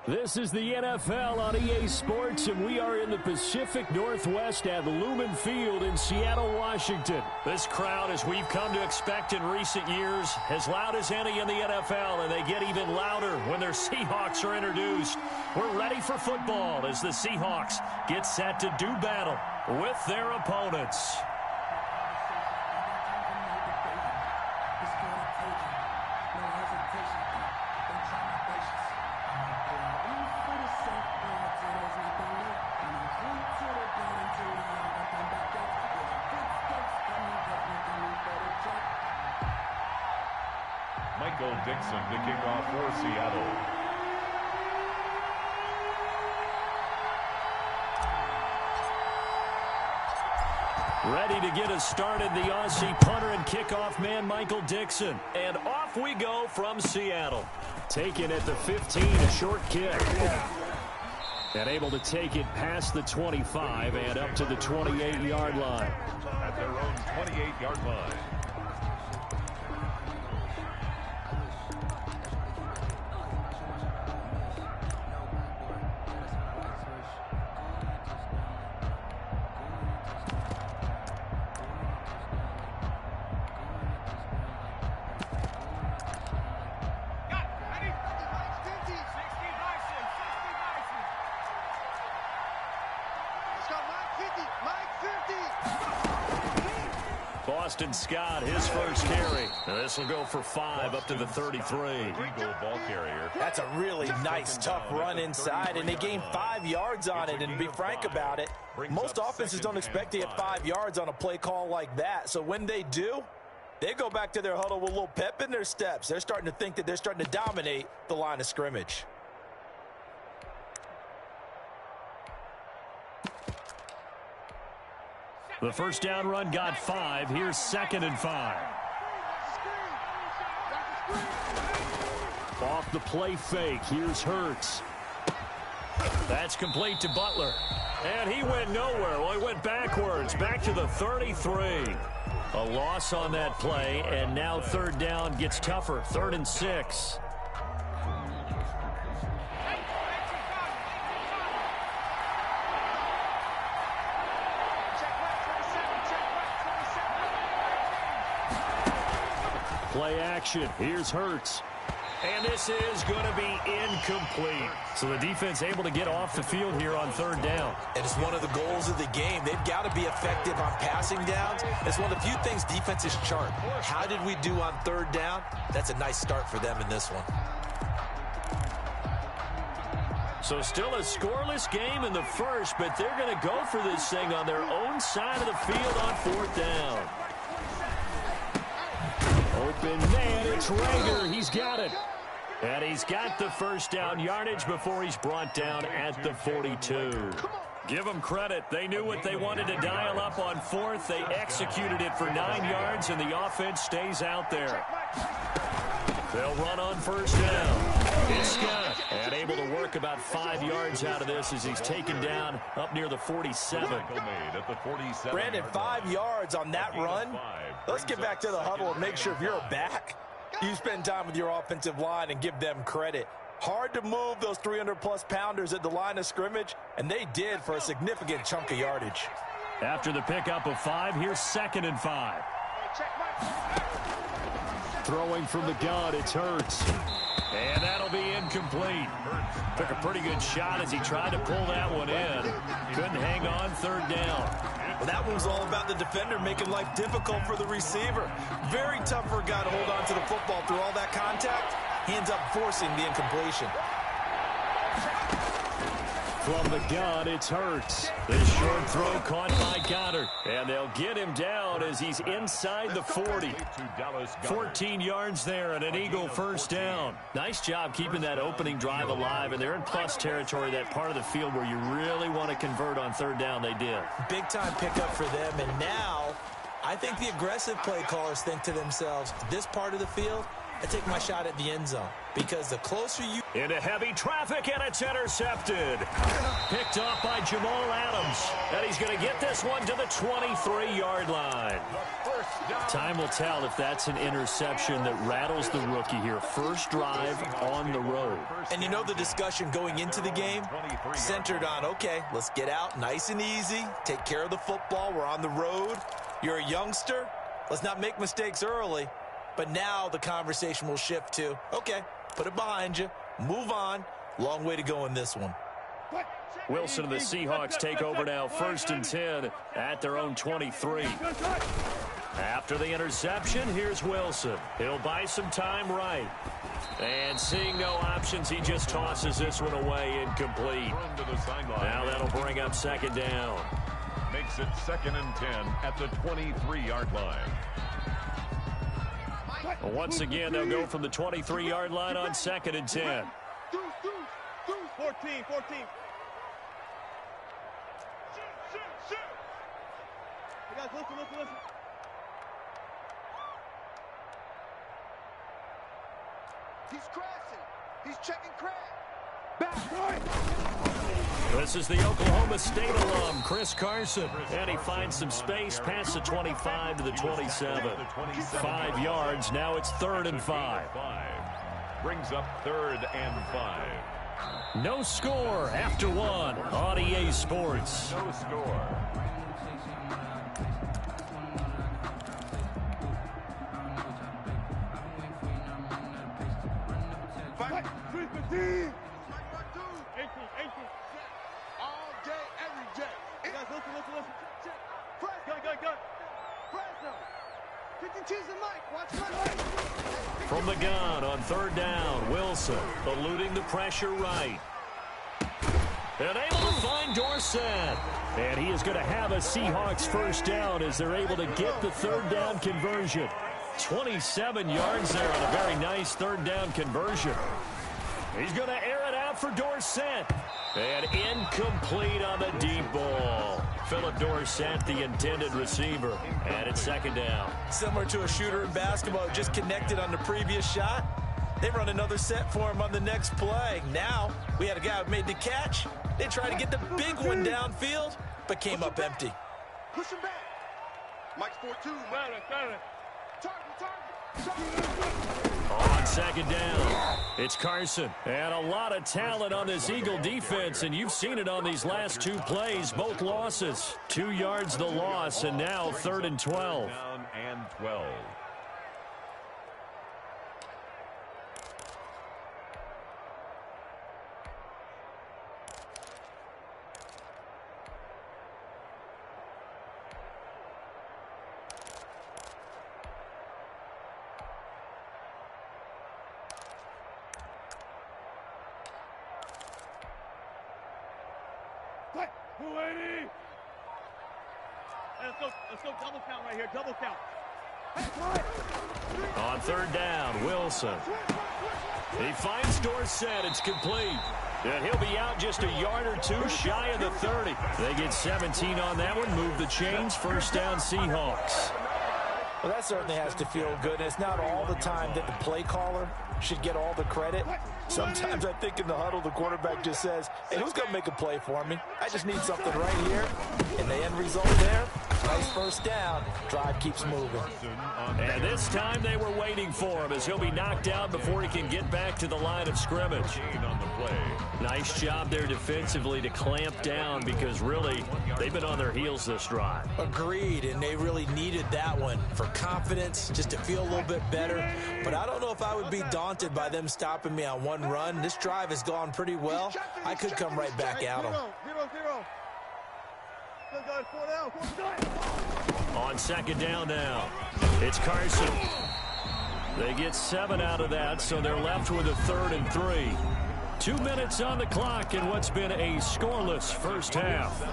This is the NFL on EA Sports, and we are in the Pacific Northwest at Lumen Field in Seattle, Washington. This crowd, as we've come to expect in recent years, as loud as any in the NFL, and they get even louder when their Seahawks are introduced. We're ready for football as the Seahawks get set to do battle with their opponents. Dixon to kick off for Seattle. Ready to get us started, the Aussie punter and kickoff man, Michael Dixon. And off we go from Seattle. Taken at the 15, a short kick. And able to take it past the 25 and up to the 28-yard line. At their own 28-yard line. Scott, his first carry. This will go for 5 up to the 33. Eagle ball carrier. That's a really nice, tough run inside, and they gained 5 yards on it. And to be frank about it, most offenses don't expect to get 5 yards on a play call like that. So when they do, they go back to their huddle with a little pep in their steps. They're starting to think that they're starting to dominate the line of scrimmage. The first down run got 5. Here's 2nd and 5. Off the play fake. Here's Hurts. That's complete to Butler. And he went nowhere. Well, he went backwards. Back to the 33. A loss on that play, and now 3rd down gets tougher. 3rd and 6. Play action. Here's Hurts. And this is going to be incomplete. So the defense able to get off the field here on 3rd down. And it's one of the goals of the game. They've got to be effective on passing downs. It's one of the few things defenses chart. How did we do on 3rd down? That's a nice start for them in this one. So still a scoreless game in the first, but they're going to go for this thing on their own side of the field on 4th down. Open man, it's Rager. He's got it. And he's got the first down yardage before he's brought down at the 42. Give them credit. They knew what they wanted to dial up on 4th. They executed it for 9 yards, and the offense stays out there. They'll run on 1st down. It's Scott. And able to work about 5 yards out of this as he's taken down up near the 47. Brandon, 5 yards on that run. Let's get back to the huddle and make sure if you're a back, you spend time with your offensive line and give them credit. Hard to move those 300-plus pounders at the line of scrimmage, and they did for a significant chunk of yardage. After the pickup of 5, here's 2nd and 5. Throwing from the gun, it's Hurts. And that'll be incomplete. Took a pretty good shot as he tried to pull that one in. Couldn't hang on 3rd down. Well, that one was all about the defender making life difficult for the receiver. Very tough for a guy to hold on to the football through all that contact. He ends up forcing the incompletion. From the gun, it's Hurts. This short throw caught by Goddard. And they'll get him down as he's inside the 40. 14 yards there and an Eagle first down. Nice job keeping that opening drive alive. And they're in plus territory, that part of the field where you really want to convert on 3rd down. They did. Big time pickup for them. And now I think the aggressive play callers think to themselves, this part of the field, I take my shot at the end zone because the closer you... Into heavy traffic, and it's intercepted. Picked off by Jamal Adams. And he's going to get this one to the 23-yard line. Time will tell if that's an interception that rattles the rookie here. First drive on the road. And you know the discussion going into the game centered on, okay, let's get out nice and easy, take care of the football, we're on the road. You're a youngster, let's not make mistakes early. But now the conversation will shift to, okay, put it behind you, move on. Long way to go in this one. Wilson and the Seahawks take over now, 1st and 10 at their own 23. After the interception, here's Wilson. He'll buy some time right. And seeing no options, he just tosses this one away incomplete. Now that'll bring up 2nd down. Makes it 2nd and 10 at the 23-yard line. Once again, they'll go from the 23-yard line on 2nd and 10. 14. Hey guys, listen. He's crashing. He's checking crash. Back right. This is the Oklahoma State alum, Chris Carson. And he finds some space past the 25 to the 27. 5 yards. Now it's 3rd and 5. Brings up 3rd and 5. No score after 1 on EA Sports. No score. Fight. 315. All day, every day. Hey guys, listen. Check. Press. Go. Press now. 52's the mic. Watch right. From the gun on 3rd down, Wilson eluding the pressure right. And able to find Dorsett. And he is going to have a Seahawks 1st down as they're able to get the 3rd down conversion. 27 yards there on a very nice 3rd down conversion. He's going to air it out for Dorsett. And incomplete on the deep ball. Philip Dorsett, the intended receiver. And it's 2nd down. Similar to a shooter in basketball who just connected on the previous shot. They run another set for him on the next play. Now, we had a guy who made the catch. They tried to get the big one downfield, but came up empty. Push him back. Mike's 4-2. Target. On 2nd down, it's Carson. And a lot of talent on this Eagle defense, and you've seen it on these last 2 plays, both losses. 2 yards the loss, and now 3rd and 12. Down and 12. Let's go double count right here. Double count. On 3rd down, Wilson. He finds Dorsett. It's complete. And he'll be out just a yard or 2 shy of the 30. They get 17 on that one. Move the chains. 1st down, Seahawks. Well, that certainly has to feel good. And it's not all the time that the play caller should get all the credit. Sometimes I think in the huddle, the quarterback just says, hey, who's going to make a play for me? I just need something right here. And the end result there, nice 1st down. Drive keeps moving. And this time they were waiting for him as he'll be knocked down before he can get back to the line of scrimmage. Nice job there defensively to clamp down because really they've been on their heels this drive. Agreed, and they really needed that one for confidence, just to feel a little bit better. But I don't know if I would be daunted by them stopping me on one run. This drive has gone pretty well. I could come right back at them. 0-0. On 2nd down now, it's Carson. They get 7 out of that, so they're left with a 3rd and 3. 2 minutes on the clock in what's been a scoreless 1st half.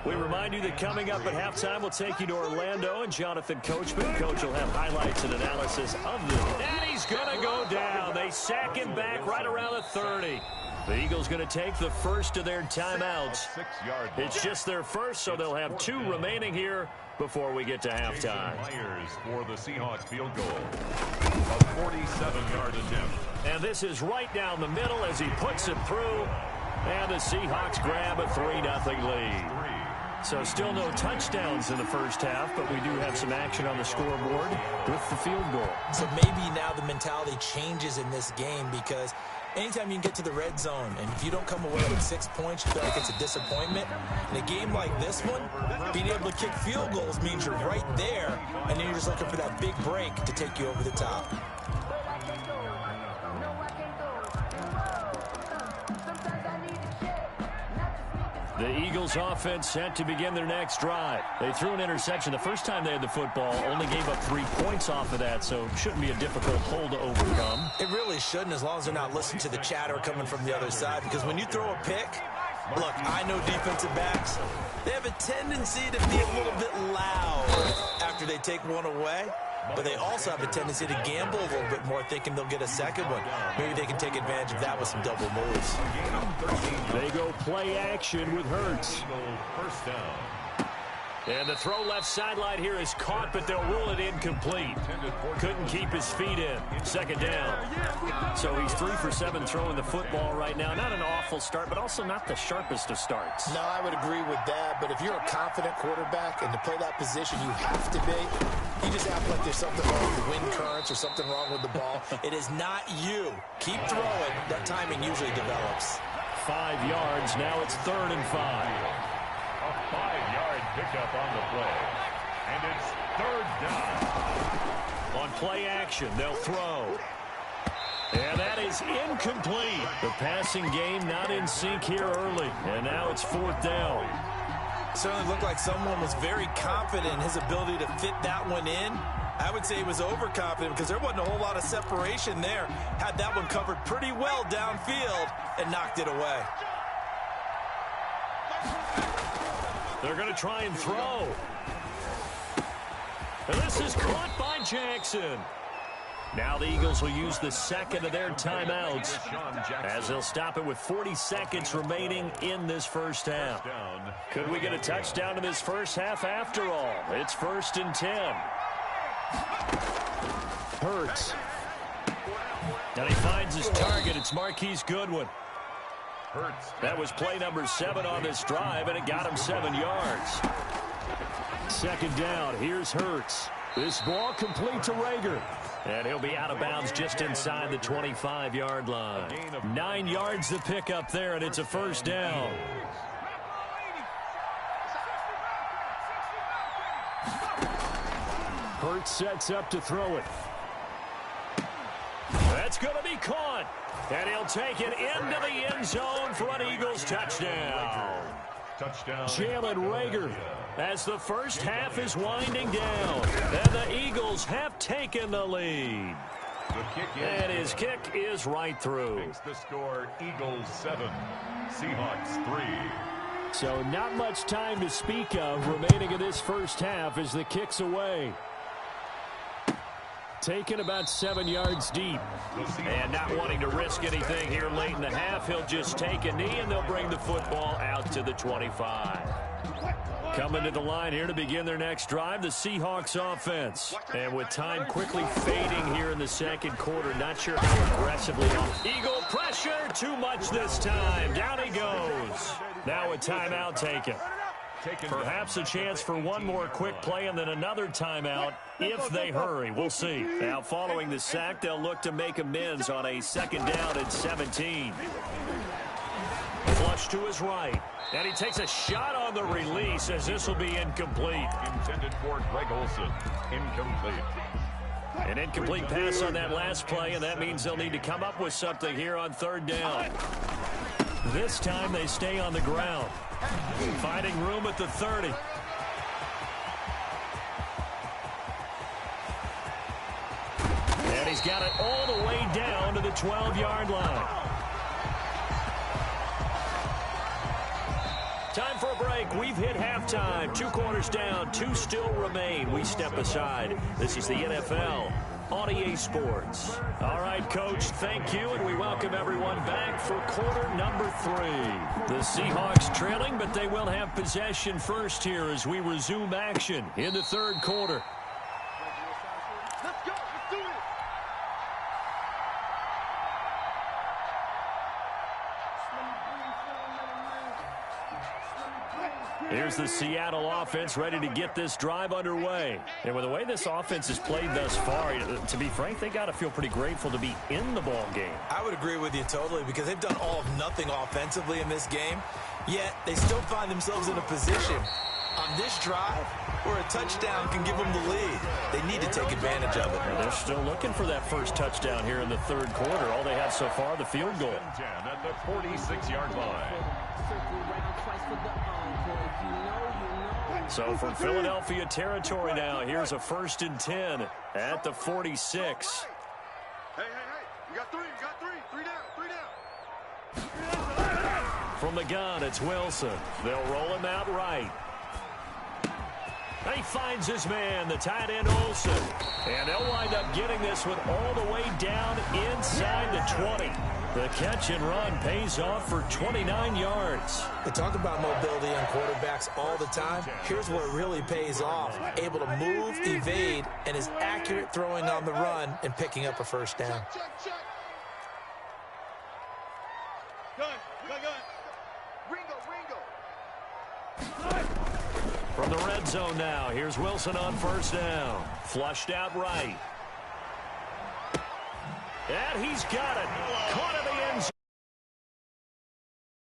We remind you that coming up at halftime, we'll take you to Orlando and Jonathan Coachman. Coach will have highlights and analysis of this. And he's going to go down. They sack him back right around the 30. The Eagles going to take the first of their timeouts. 6-yard line. It's just their first, so they'll have 2 remaining here before we get to halftime. Myers for the Seahawks field goal. A 47-yard attempt. And this is right down the middle as he puts it through. And the Seahawks grab a 3-0 lead. So still no touchdowns in the first half, but we do have some action on the scoreboard with the field goal. So maybe now the mentality changes in this game, because anytime you can get to the red zone, and if you don't come away with 6 points, you feel like it's a disappointment. In a game like this one, being able to kick field goals means you're right there, and then you're just looking for that big break to take you over the top. The Eagles offense set to begin their next drive. They threw an interception the first time they had the football, only gave up 3 points off of that, so it shouldn't be a difficult hole to overcome. It really shouldn't, as long as they're not listening to the chatter coming from the other side, because when you throw a pick, look, I know defensive backs, they have a tendency to be a little bit loud after they take one away. But they also have a tendency to gamble a little bit more, thinking they'll get a second one. Maybe they can take advantage of that with some double moves. They go play action with Hurts. First down. And the throw left sideline here is caught, but they'll rule it incomplete. Couldn't keep his feet in. Second down. So he's 3 for 7 throwing the football right now. Not an awful start, but also not the sharpest of starts. No, I would agree with that. But if you're a confident quarterback and to play that position, you have to be. You just act like there's something wrong with the wind currents or something wrong with the ball. It is not you. Keep throwing. That timing usually develops. 5 yards. Now it's 3rd and 5. A 5-yard pickup on the play. And it's 3rd down. On play action, they'll throw. And that is incomplete. The passing game not in sync here early. And now it's 4th down. Certainly looked like someone was very confident in his ability to fit that one in. I would say he was overconfident because there wasn't a whole lot of separation there. Had that one covered pretty well downfield and knocked it away. They're going to try and throw. And this is caught by Jackson. Now the Eagles will use the second of their timeouts as they'll stop it with 40 seconds remaining in this first half. Could we get a touchdown in this first half after all? It's 1st and 10. Hurts. And he finds his target. It's Marquise Goodwin. That was play number 7 on this drive, and it got him 7 yards. Second down. Here's Hurts. This ball complete to Rager. And he'll be out of bounds just inside the 25-yard line. 9 yards to pick up there, and it's a first down. Hurts sets up to throw it. That's going to be caught. And he'll take it into the end zone for an Eagles touchdown. Jalen Rager, as the first half is winding down, and the Eagles have taken the lead. And his kick is right through. Makes the score Eagles 7, Seahawks 3. So not much time to speak of remaining in this first half as the kick's away. Taken about 7 yards deep. And not wanting to risk anything here late in the half, he'll just take a knee and they'll bring the football out to the 25. Coming to the line here to begin their next drive, the Seahawks offense. And with time quickly fading here in the second quarter, not sure how aggressively. Eagle pressure, too much this time. Down he goes. Now a timeout taken. Perhaps a chance for one more quick play and then another timeout if they hurry. We'll see. Now following the sack, they'll look to make amends on a second down at 17. Flush to his right. And he takes a shot on the release as this will be incomplete. Intended for Greg Olsen. Incomplete. An incomplete pass on that last play, and that means they'll need to come up with something here on 3rd down. This time they stay on the ground. Finding room at the 30. And he's got it all the way down to the 12-yard line. Time for a break. We've hit halftime. 2 quarters down. 2 still remain. We step aside. This is the NFL on EA Sports. All right, Coach, thank you, and we welcome everyone back for quarter number 3. The Seahawks trailing, but they will have possession first here as we resume action in the third quarter. Let's go. Let's do it. Here's the Seattle offense ready to get this drive underway. And with the way this offense has played thus far, to be frank, they got to feel pretty grateful to be in the ball game. I would agree with you totally because they've done all of nothing offensively in this game, yet they still find themselves in a position on this drive where a touchdown can give them the lead. They need to take advantage of it. And they're still looking for that first touchdown here in the third quarter. All they have so far, the field goal. 10 at the 46-yard line. So from Philadelphia territory now, here's a 1st and 10 at the 46. Hey. You got 3. You got 3. 3 down. 3 down. From the gun, it's Wilson. They'll roll him out right. He finds his man, the tight end Olsen. And they'll wind up getting this one all the way down inside the 20. The catch and run pays off for 29 yards. They talk about mobility on quarterbacks all the time. Here's where it really pays off. Able to move, evade, and is accurate throwing on the run and picking up a first down. Check. Gun. Ringo. From the red zone now, here's Wilson on 1st down. Flushed out right. And he's got it. Caught in the end zone.